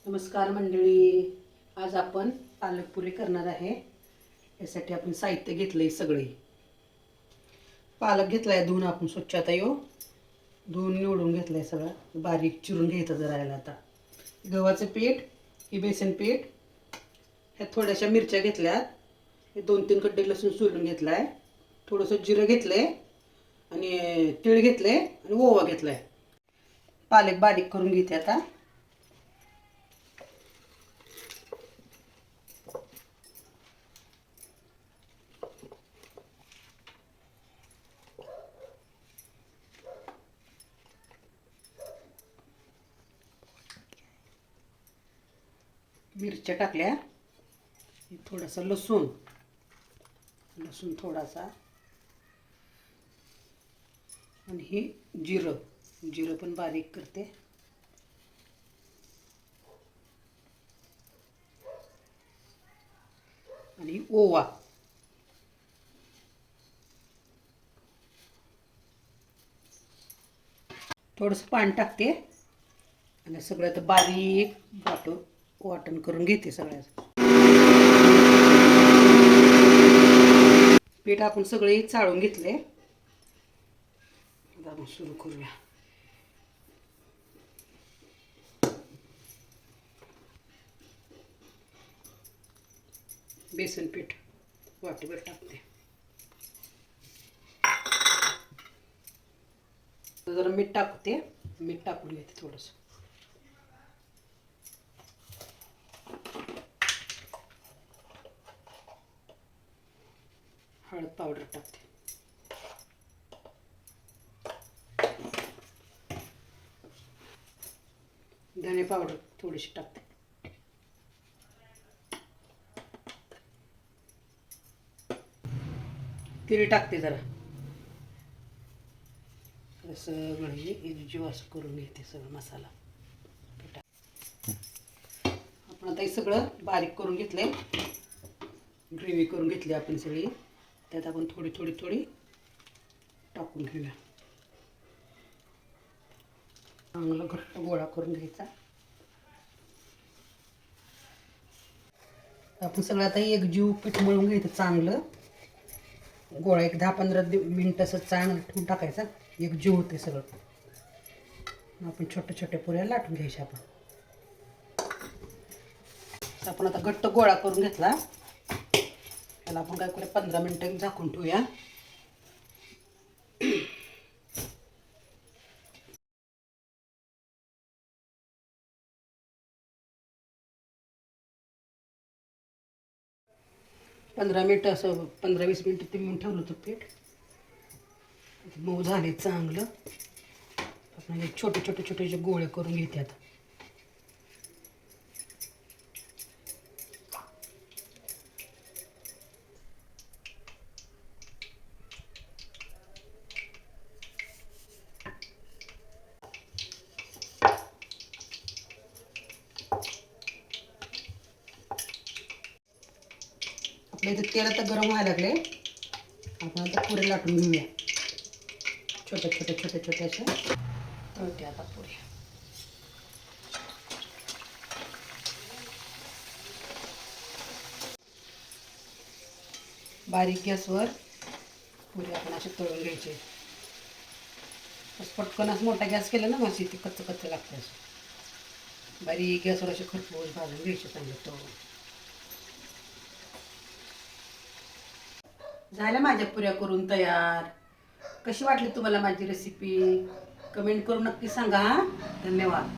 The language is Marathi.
नमस्कार मंडळी. आज आपण पालक पुरी करणार आहे. यासाठी आपण साहित्य घेतलंय सगळे. पालक घेतलाय धुवून आपण स्वच्छ. आता धुवून निवडून घेतलाय सगळं. बारीक चिरून घ्यायचं जरा याला. आता गव्हाचं पीठ, ही बेसन पीठ, ह्यात थोड्याशा मिरच्या घेतल्यात, हे 2-3 कड्डे लसूण सोलून घेतलाय, थोडंसं जिरं घेतलंय आणि तीळ घेतले आणि ओवा घेतलाय. पालक बारीक करून घेते आता. मिरच्या टाकल्या, थोडासा लसूण थोडासा, आणि हे जिरं पण बारीक करते. आणि ओवा, थोडंसं पाणी टाकते आणि सगळं आता बारीक वाटण करून घेते सगळ्याचं. पीठ आपण सगळे चाळून घेतले. आता आपण सुरू करूया. बेसन पीठ वाटीभर टाकते. जरा मीठ टाकते. मीठ टाकून घेते थोडंसं. हळद पावडर टाकते. धने पावडर थोडीशी टाकते. तीळ टाकते जरा. सगळं एकजीव असं करून घेते सगळं मसाला. आपण आता हे सगळं बारीक करून घेतलंय. ग्रेव्ही करून घेतली आपण सगळी. त्यात आपण थोडी टाकून घेऊया. चांगला घट्ट गोळा करून घ्यायचा. आपण सगळं आता एकजीव पीठ मळून घ्यायचं चांगलं. गोळा एक 10-15 मिनिट असं चांगलं ठेवून टाकायचा. एकजीव होते सगळं. आपण छोट्या पुऱ्या लाटून घ्यायच्या. आपण आता घट्ट गोळा करून घेतला. त्याला आपण काय करूया, 15 मिनिटं झाकून ठेवूया. असं 15-20 मिनिटं ते मग ठेवलं होतं पीठ. मऊ झाले चांगलं. आपण छोटे जे गोळे करून घेते आता. आपल्या इथे तेल आता गरम व्हायला लागले. आपण आता पुऱ्या लाटून घेऊया. छोट्या अशा तळते आता पुऱ्या. बारीक गॅसवर पुऱ्या आपण असे तळून घ्यायचे. पटकनच मोठा गॅस केला ना माशी ती कच्चं लागते. असं बारीक गॅसवर असे खरपूस भाजून घ्यायचे चांगले तळून. झाल्या माझ्या पुऱ्या करून तयार. कशी वाटली तुम्हाला माझी रेसिपी? कमेंट करून नक्की सांगा. धन्यवाद.